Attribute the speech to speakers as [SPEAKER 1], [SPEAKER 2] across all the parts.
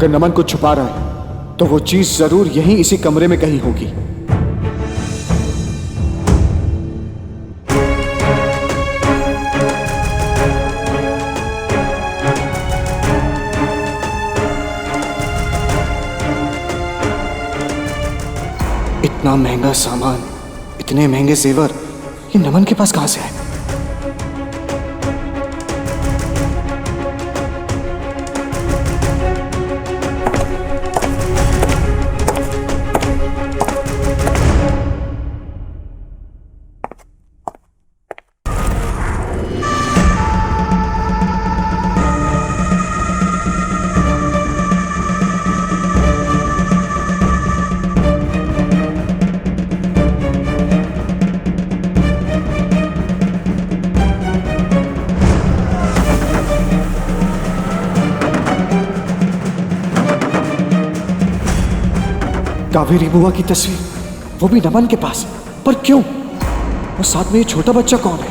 [SPEAKER 1] अगर नमन कुछ छुपा रहा है तो वो चीज जरूर यहीं इसी कमरे में कहीं होगी। इतना महंगा सामान, इतने महंगे जेवर, ये नमन के पास कहां से आए? कावेरी बुआ की तस्वीर, वो भी नमन के पास, पर क्यों? और साथ में ये छोटा बच्चा कौन है?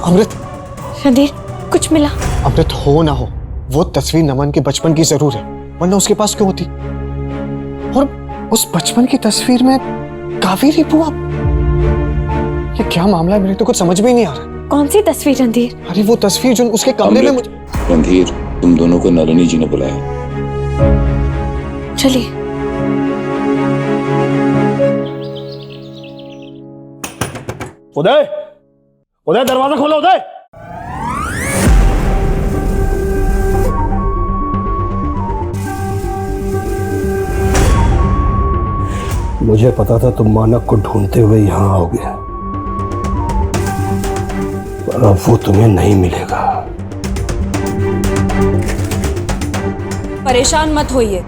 [SPEAKER 1] अमृत,
[SPEAKER 2] रणधीर, कुछ मिला?
[SPEAKER 1] अमृत, हो ना हो, वो तस्वीर नमन के बचपन की जरूर है, वरना उसके पास क्यों होती? और उस बचपन की तस्वीर में कावेरी बुआ, ये क्या मामला है? मेरे तो कुछ समझ में ही नहीं आ रहा।
[SPEAKER 2] कौन सी तस्वीर रणधीर?
[SPEAKER 1] अरे वो तस्वीर जो उसके कमरे में।
[SPEAKER 3] रणधीर, तुम दोनों को नलिनी जी ने बुलाया।
[SPEAKER 2] चलिए।
[SPEAKER 4] उदय, उदय, दरवाजा खोलो उदय। मुझे पता था तुम मानक को ढूंढते हुए यहां आओगे, पर अब वो तुम्हें नहीं मिलेगा।
[SPEAKER 5] परेशान मत होइए,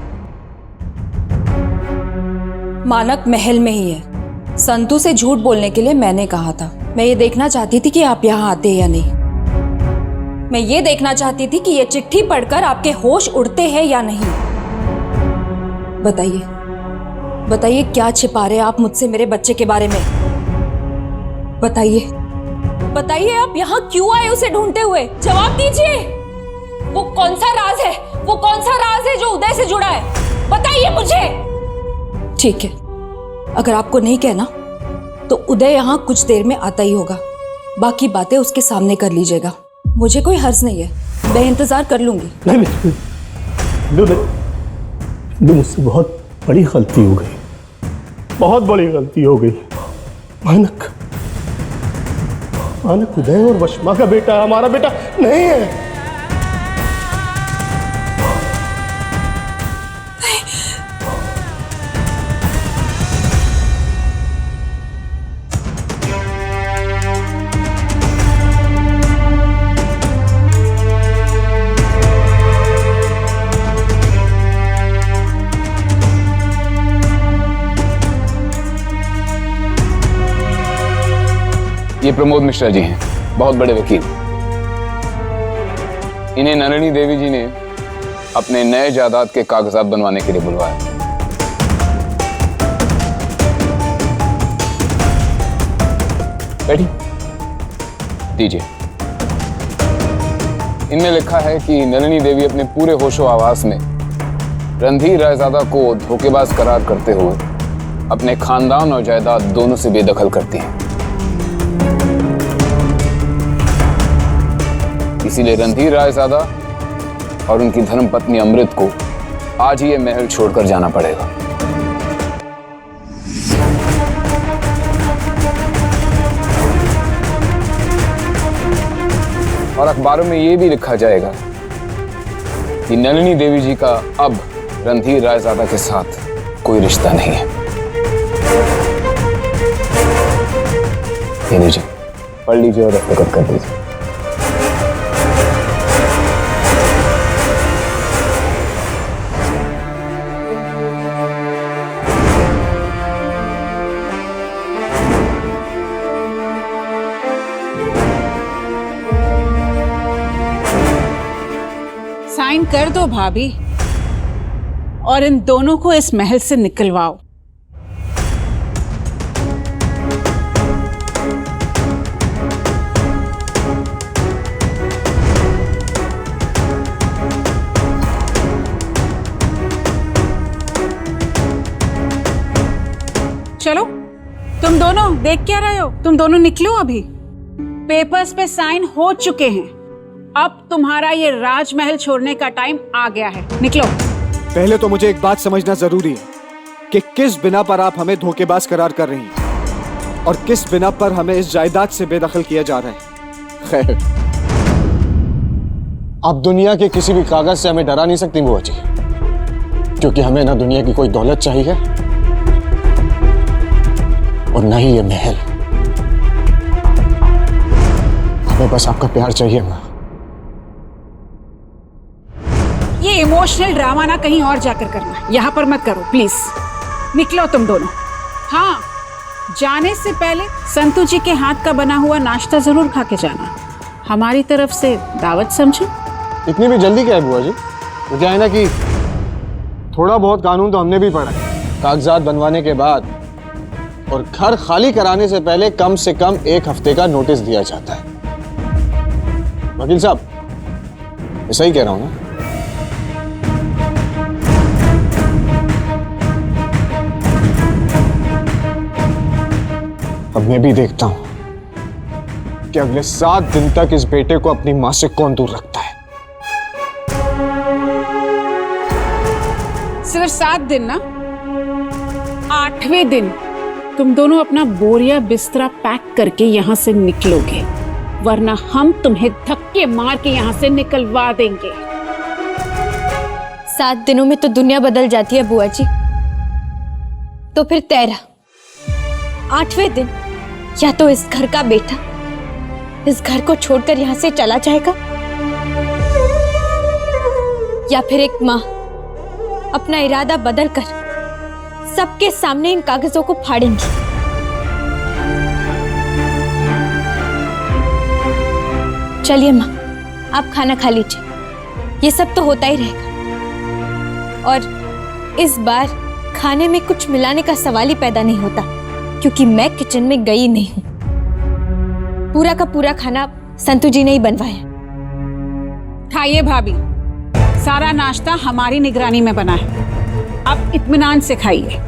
[SPEAKER 5] मानक महल में ही है। संतू से झूठ बोलने के लिए मैंने कहा था। मैं ये देखना चाहती थी कि आप यहाँ आते या नहीं। मैं ये देखना चाहती थी कि ये चिट्ठी पढ़कर आपके होश उड़ते हैं या नहीं। बताइए, बताइए, क्या छिपा रहे आप मुझसे मेरे बच्चे के बारे में? बताइए, बताइए, आप यहाँ क्यों आए उसे ढूंढते हुए? जवाब दीजिए। वो कौन सा राज है, वो कौन सा राज है जो उदय से जुड़ा है? बताइए मुझे। ठीक है, अगर आपको नहीं कहना तो उदय यहाँ कुछ देर में आता ही होगा। बाकी बातें उसके सामने कर लीजिएगा। मुझे कोई हर्ज नहीं है, मैं इंतजार कर लूंगी।
[SPEAKER 4] नहीं, मुझसे बहुत बड़ी गलती हो गई, बहुत बड़ी गलती हो गई। मानक, मानक उदय और वशमा का बेटा हमारा बेटा नहीं है।
[SPEAKER 3] ये प्रमोद मिश्रा जी हैं, बहुत बड़े वकील। इन्हें नलिनी देवी जी ने अपने नए जायदाद के कागजात बनवाने के लिए बुलवाया। बैठी, दीजिए। इनमें लिखा है कि नलिनी देवी अपने पूरे होशो आवास में रणधीर रायजादा को धोखेबाज करार करते हुए अपने खानदान और जायदाद दोनों से बेदखल करती हैं। इसीलिए रणधीर रायजादा और उनकी धर्मपत्नी अमृत को आज ही ये महल छोड़कर जाना पड़ेगा। और अखबारों में ये भी लिखा जाएगा कि नलिनी देवी जी का अब रणधीर रायजादा के साथ कोई रिश्ता नहीं है। ये लीजिए, पढ़ लीजिए और दस्तखत कर दीजिए।
[SPEAKER 6] साइन कर दो भाभी और इन दोनों को इस महल से निकलवाओ। चलो, तुम दोनों देख क्या रहे हो? तुम दोनों निकलो अभी। पेपर्स पे साइन हो चुके हैं। अब तुम्हारा ये राजमहल छोड़ने का टाइम आ गया है। निकलो।
[SPEAKER 1] पहले तो मुझे एक बात समझना जरूरी है कि किस बिना पर आप हमें धोखेबाज करार कर रही हैं और किस बिना पर हमें इस जायदाद से बेदखल किया जा रहा है। खैर, आप दुनिया के किसी भी कागज से हमें डरा नहीं सकती बुआ जी, क्योंकि हमें ना दुनिया की कोई दौलत चाहिए और ना ही ये महल। हमें बस आपका प्यार चाहिए माँ।
[SPEAKER 6] ये इमोशनल ड्रामा ना कहीं और जाकर करना, यहाँ पर मत करो प्लीज। निकलो तुम दोनों। हाँ, जाने से पहले संतू जी के हाथ का बना हुआ नाश्ता जरूर खा के जाना। हमारी तरफ से दावत समझो।
[SPEAKER 1] इतनी भी जल्दी क्या है बुआ जी? तो क्या है ना कि थोड़ा बहुत कानून तो हमने भी पढ़ा है। कागजात बनवाने के बाद और घर खाली कराने से पहले कम से कम 1 हफ्ते का नोटिस दिया जाता है। वकील साहब, मैं सही कह रहा हूं ना? अब मैं भी देखता हूं कि अगले 7 दिन तक इस बेटे को अपनी मां से कौन दूर रखता है।
[SPEAKER 6] सिर्फ 7 दिन ना, 8वें दिन तुम दोनों अपना बोरिया बिस्तरा पैक करके यहाँ से निकलोगे, वरना हम तुम्हें धक्के मार के यहाँ से निकलवा देंगे।
[SPEAKER 2] 7 दिनों में तो दुनिया बदल जाती है बुआ जी, तो फिर 13, 8वें दिन या तो इस घर का बेटा इस घर को छोड़कर यहाँ से चला जाएगा, या फिर एक माँ अपना इरादा बदलकर सबके सामने इन कागजों को फाड़ेंगी। चलिए माँ, आप खाना खा लीजिए। ये सब तो होता ही रहेगा, और इस बार खाने में कुछ मिलाने का सवाल ही पैदा नहीं होता, क्योंकि मैं किचन में गई नहीं हूं। पूरा का पूरा खाना संतू जी ने ही बनवाया।
[SPEAKER 6] खाइए भाभी, सारा नाश्ता हमारी निगरानी में बना है। अब इत्मीनान से खाइए।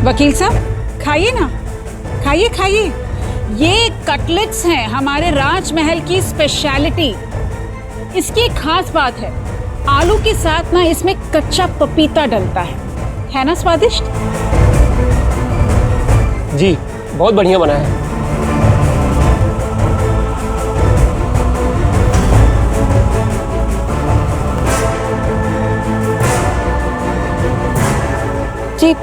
[SPEAKER 6] वकील साहब, खाइए ना, खाइए खाइए। ये कटलेट्स हैं हमारे राजमहल की स्पेशलिटी। इसकी एक खास बात है, आलू के साथ ना इसमें कच्चा पपीता डलता है ना स्वादिष्ट?
[SPEAKER 7] जी, बहुत बढ़िया बना है।
[SPEAKER 2] जी,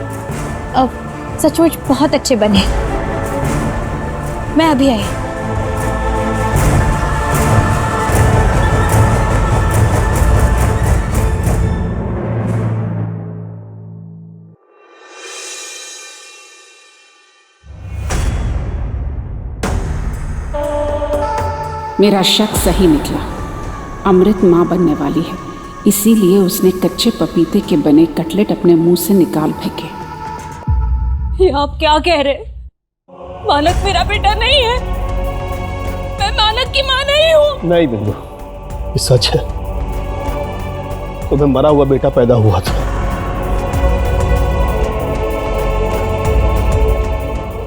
[SPEAKER 2] सचमुच बहुत अच्छे बने। मैं अभी आई।
[SPEAKER 6] मेरा शक सही निकला। अमृत माँ बनने वाली है, इसीलिए उसने कच्चे पपीते के बने कटलेट अपने मुंह से निकाल फेंके।
[SPEAKER 5] ये आप क्या कह रहे? मानक मेरा बेटा नहीं है। मैं मानक की माँ नहीं हूँ।
[SPEAKER 4] नहीं बिंदु, ये सच है। तुम्हें मरा हुआ बेटा पैदा हुआ था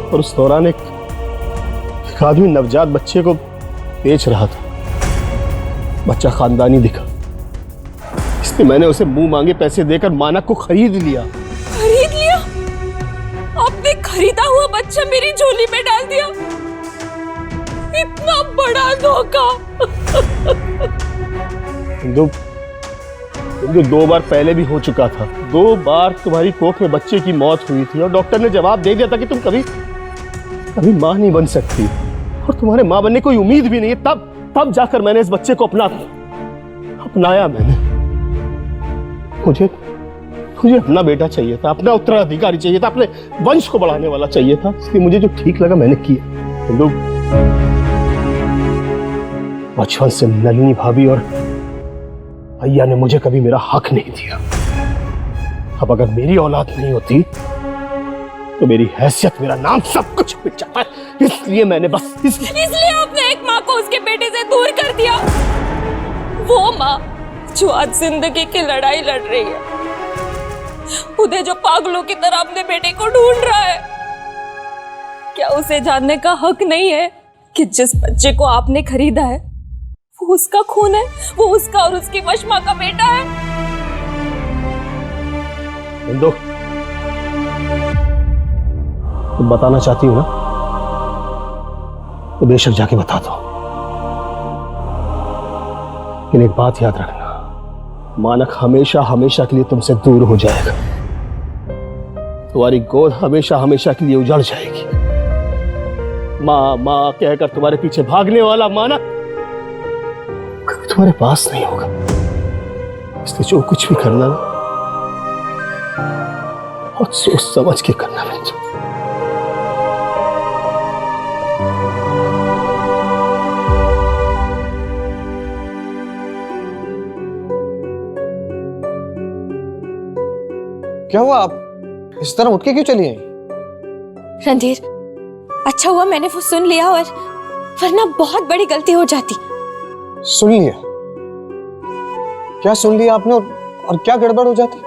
[SPEAKER 4] और उस दौरान एक आदमी नवजात बच्चे को बेच रहा था। बच्चा खानदानी दिखा, इसलिए मैंने उसे मुंह मांगे पैसे देकर मानक को खरीद लिया।
[SPEAKER 5] खरीद लिया? आपने खरीदा हुआ बच्चा मेरी झोली में डाल दिया? इतना बड़ा धोखा!
[SPEAKER 4] बिंदु, 2 बार पहले भी हो चुका था। 2 बार तुम्हारी कोख में बच्चे की मौत हुई थी और डॉक्टर ने जवाब दे दिया था कि तुम कभी मां नहीं बन सकती। और तुम्हारे मां बनने कोई उम्मीद भी नहीं है, तब जाकर मैंने इस बच्चे को अपनाया मैंने। मुझे अपना बेटा चाहिए था, अपना उत्तराधिकारी चाहिए था, अपने वंश को बढ़ाने वाला चाहिए था, इसलिए मुझे जो ठीक लगा मैंने किया। लोग बचपन से नलिनी भाभी और भैया ने मुझे कभी मेरा हक नहीं दिया। अब अगर मेरी औलाद नहीं होती तो मेरी हैसियत, मेरा नाम, सब कुछ मिट जाता है। इसलिए मैंने बस
[SPEAKER 5] इसलिए आपने एक माँ को उसके बेटे से दूर कर दिया। वो माँ जो आज जिंदगी की लड़ाई लड़ रही है, उदय जो पागलों की तरह अपने बेटे को ढूंढ रहा है, क्या उसे जानने का हक नहीं है कि जिस बच्चे को आपने खरीदा है वो उसका खून है, वो उसका और उसकी वशमा का बेटा है।
[SPEAKER 4] हिंदू, तुम बताना चाहती हो ना, तो बेशक जाके बता दो, लेकिन एक बात याद रखना, मानक हमेशा हमेशा के लिए तुमसे दूर हो जाएगा। तुम्हारी गोद हमेशा हमेशा के लिए उजड़ जाएगी। माँ माँ कहकर तुम्हारे पीछे भागने वाला मानक कभी तुम्हारे पास नहीं होगा। इसलिए जो कुछ भी करना ना, और सोच समझ के करना बेटा।
[SPEAKER 1] क्या हुआ, आप इस तरह उठ के क्यों चली आई?
[SPEAKER 2] रणधीर, अच्छा हुआ मैंने वो सुन लिया, और वरना बहुत बड़ी गलती हो जाती।
[SPEAKER 1] सुन लिया? क्या सुन लिया आपने, और क्या गड़बड़ हो जाती?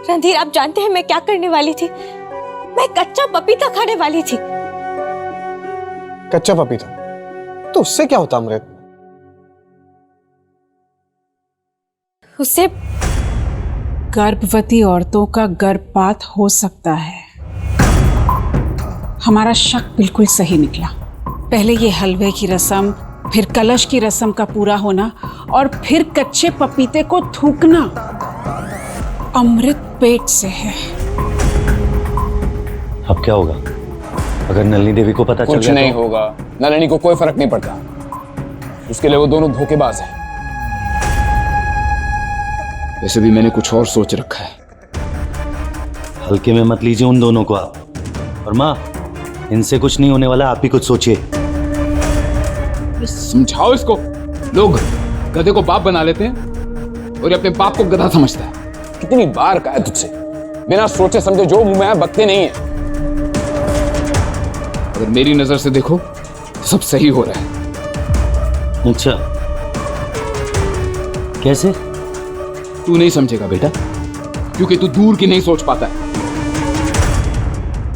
[SPEAKER 2] रणधीर, आप जानते हैं मैं क्या करने वाली थी? मैं कच्चा पपीता खाने वाली थी।
[SPEAKER 1] कच्चा पपीता? तो उससे क्या होता अमृत?
[SPEAKER 2] उससे
[SPEAKER 6] गर्भवती औरतों का गर्भपात हो सकता है। हमारा शक बिल्कुल सही निकला। पहले ये हलवे की रस्म, फिर कलश की रस्म का पूरा होना, और फिर कच्चे पपीते को थूकना। अमृत पेट से है।
[SPEAKER 8] अब क्या होगा अगर नलिनी देवी को पता चल गया?
[SPEAKER 3] कुछ नहीं होगा, नलिनी को कोई फर्क नहीं पड़ता। उसके लिए वो दोनों धोखेबाज हैं। वैसे भी मैंने कुछ और सोच रखा है।
[SPEAKER 8] हल्के में मत लीजिए उन दोनों को आप। और माँ, इनसे कुछ नहीं होने वाला, आप ही कुछ सोचिए।
[SPEAKER 3] समझाओ इसको। लोग गधे को बाप बना लेते हैं और ये अपने बाप को गधा समझता है। कितनी बार कहा है तुझसे, बिना सोचे समझे जो मुंह में आए बकते नहीं है। अगर मेरी नजर से देखो तो सब सही हो रहा है।
[SPEAKER 8] अच्छा, कैसे?
[SPEAKER 3] तू नहीं समझेगा बेटा, क्योंकि तू दूर की नहीं सोच पाता है।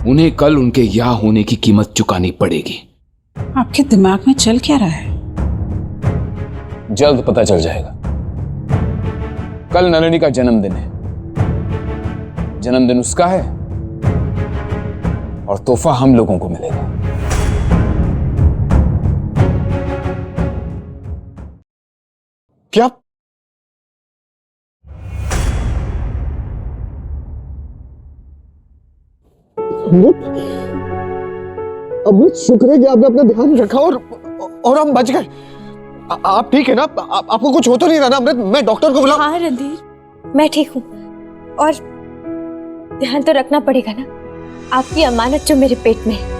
[SPEAKER 3] उन्हें कल उनके यहाँ होने की कीमत चुकानी पड़ेगी।
[SPEAKER 6] आपके दिमाग में चल क्या रहा है?
[SPEAKER 3] जल्द पता चल जाएगा। कल नलिनी का जन्मदिन है। जन्मदिन उसका है और तोहफा हम लोगों को मिलेगा।
[SPEAKER 1] क्या? अमृत, शुक्र है कि आपने अपना ध्यान रखा और हम बच गए। आप ठीक है ना? आपको कुछ हो तो नहीं रहा ना अमृत? मैं डॉक्टर को बुलाऊं?
[SPEAKER 2] हाँ रणधीर, मैं ठीक हूँ, और ध्यान तो रखना पड़ेगा ना, आपकी अमानत जो मेरे पेट में है।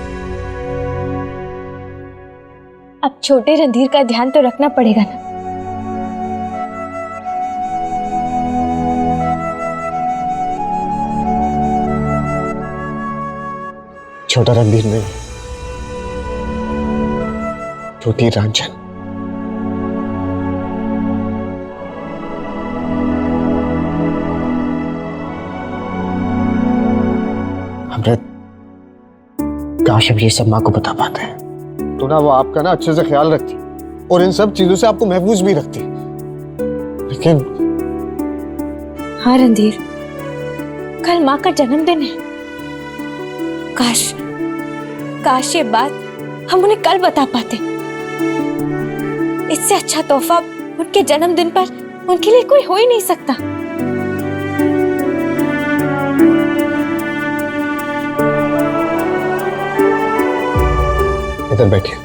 [SPEAKER 2] अब छोटे रणधीर का ध्यान तो रखना पड़ेगा ना।
[SPEAKER 1] छोटा रणधीर नहीं, छोटी रांझन। अमृत, काश अब ये सब माँ को बता पाते हैं तो ना वो आपका ना अच्छे से ख्याल रखती और इन सब चीजों से आपको महफूज भी रखती। लेकिन
[SPEAKER 2] हाँ रणधीर, कल माँ का जन्मदिन है। काश ये बात हम उन्हें कल बता पाते। इससे अच्छा तोहफा उनके जन्मदिन पर उनके लिए कोई हो ही नहीं सकता।
[SPEAKER 1] इधर बैठिए।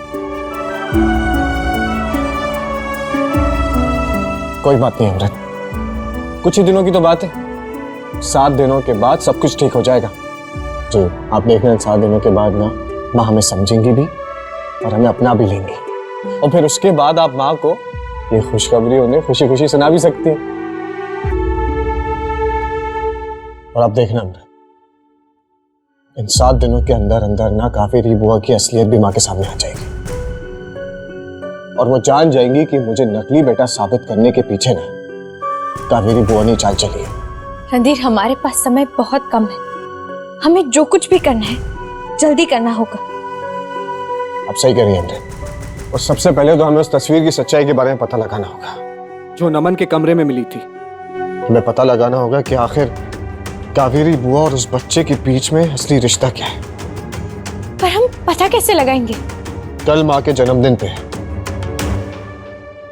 [SPEAKER 1] कोई बात नहीं अमृत, कुछ ही दिनों की तो बात है। 7 दिनों के बाद सब कुछ ठीक हो जाएगा। जी, आप देखना 7 दिनों के बाद ना माँ हमें समझेंगी भी और हमें अपना भी लेंगी, और फिर उसके बाद आप माँ को ये खुशखबरी उन्हें खुशी खुशी सुना भी सकती हैं। और आप देखना अमृत, इन 7 दिनों के अंदर अंदर ना कावेरी बुआ की असलियत भी माँ के सामने आ जाएगी, और वो जान जाएंगी कि मुझे नकली बेटा साबित करने के पीछे ना कावेरी बुआ ने चाल चली है।
[SPEAKER 2] रणधीर, हमारे पास समय बहुत कम है, हमें जो कुछ भी करना है जल्दी करना होगा।
[SPEAKER 1] आप सही कह रही हैं अमृत, और सबसे पहले तो हमें उस तस्वीर की सच्चाई के बारे में पता लगाना होगा
[SPEAKER 9] जो नमन के कमरे में मिली थी।
[SPEAKER 1] हमें पता लगाना होगा कि आखिर कावेरी बुआ और उस बच्चे के बीच में असली रिश्ता क्या है।
[SPEAKER 2] पर हम पता कैसे लगाएंगे?
[SPEAKER 1] कल माँ के जन्मदिन पे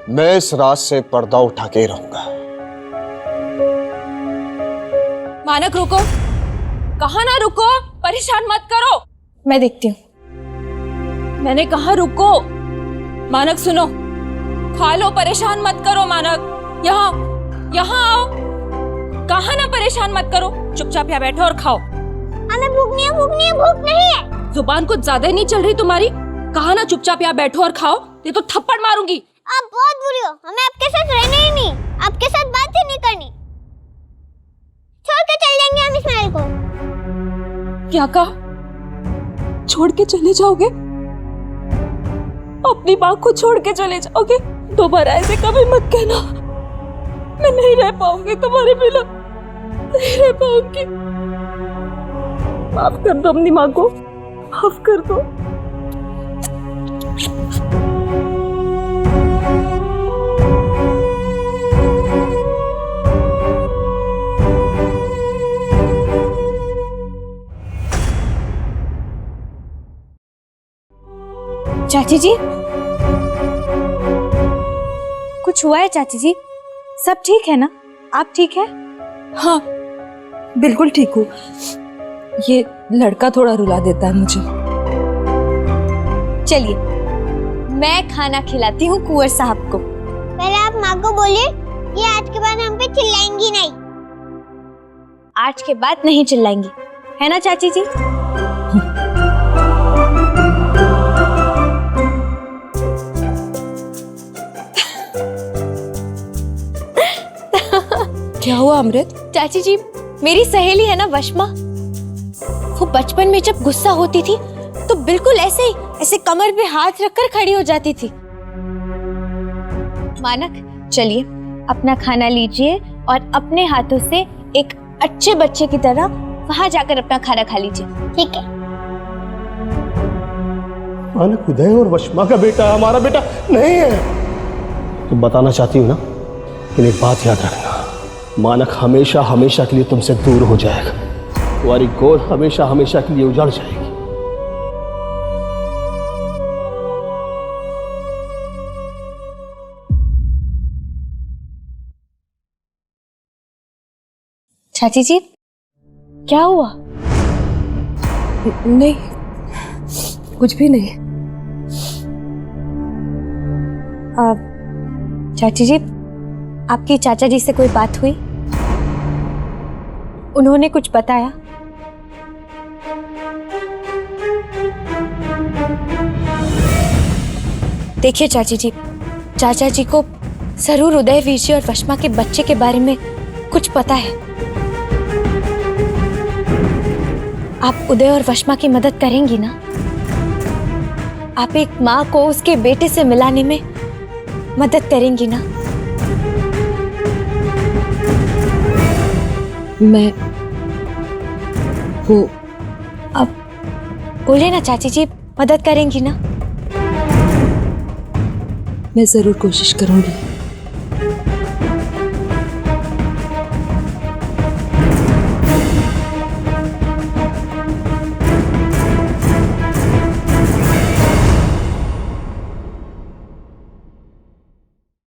[SPEAKER 1] मैं इस रात से पर्दा उठा के ही रहूंगा।
[SPEAKER 5] मानक रुको, कहा ना रुको, परेशान मत करो।
[SPEAKER 2] मैं देखती हूँ।
[SPEAKER 5] मैंने कहा रुको। मानक सुनो, खा लो, परेशान मत करो। मानक यहाँ आओ। कहा ना परेशान मत करो, चुपचाप यहाँ बैठो और खाओ।
[SPEAKER 10] हमें भूख नहीं है।
[SPEAKER 5] जुबान कुछ ज्यादा ही नहीं चल रही तुम्हारी? कहा ना चुपचाप यहाँ बैठो और खाओ, नहीं तो थप्पड़ मारूंगी।
[SPEAKER 10] आप बहुत बुरी हो, हमें आपके साथ रहना ही नहीं, आपके साथ बात ही नहीं करनी। छोड़ के चल जाएंगे हम इस महल को।
[SPEAKER 5] क्या कहा? छोड़ के चले जाओगे? अपनी माँ को छोड़ के चले जाओगे? दोबारा ऐसे कभी मत कहना। मैं नहीं रह पाऊंगी तुम्हारे बिना, नहीं रह पाऊंगी। माफ कर दो अपनी माँ को, माफ कर दो।
[SPEAKER 2] चाची जी, कुछ हुआ है चाची जी? सब ठीक है ना? आप ठीक है?
[SPEAKER 5] हाँ, बिल्कुल ठीक हूँ। ये लड़का थोड़ा रुला देता है मुझे।
[SPEAKER 2] चलिए, मैं खाना खिलाती हूँ कुंवर साहब को।
[SPEAKER 10] पहले आप माँ को बोलिए कि आज के बाद हम पे चिल्लाएंगी नहीं।
[SPEAKER 2] आज के बाद नहीं चिल्लाएंगी, है ना चाची जी?
[SPEAKER 5] क्या हुआ अमृत?
[SPEAKER 2] चाची जी, मेरी सहेली है ना वशमा, वो बचपन में जब गुस्सा होती थी तो बिल्कुल ऐसे कमर पे हाथ रखकर खड़ी हो जाती थी। मानक, चलिए अपना खाना लीजिए और अपने हाथों से एक अच्छे बच्चे की तरह वहां जाकर अपना खाना खा लीजिए, ठीक है?
[SPEAKER 4] मानक उदय और वशमा का बेटा हमारा बेटा नहीं है। तुम बताना चाहती हो ना, लेकिन एक बात याद रखना, मानक हमेशा हमेशा के लिए तुमसे दूर हो जाएगा। तुम्हारी गोद हमेशा हमेशा के लिए उजड़ जाएगी।
[SPEAKER 2] चाची जी, क्या हुआ?
[SPEAKER 5] नहीं, कुछ भी नहीं।
[SPEAKER 2] चाची जी, आपकी चाचा जी से कोई बात हुई? उन्होंने कुछ बताया? देखिए चाची जी, चाचा जी को जरूर उदयवीर जी और वशमा के बच्चे के बारे में कुछ पता है। आप उदय और वशमा की मदद करेंगी ना? आप एक माँ को उसके बेटे से मिलाने में मदद करेंगी ना?
[SPEAKER 5] मैं वो
[SPEAKER 2] अब बोले ना चाची जी, मदद करेंगी ना?
[SPEAKER 5] मैं जरूर कोशिश करूंगी।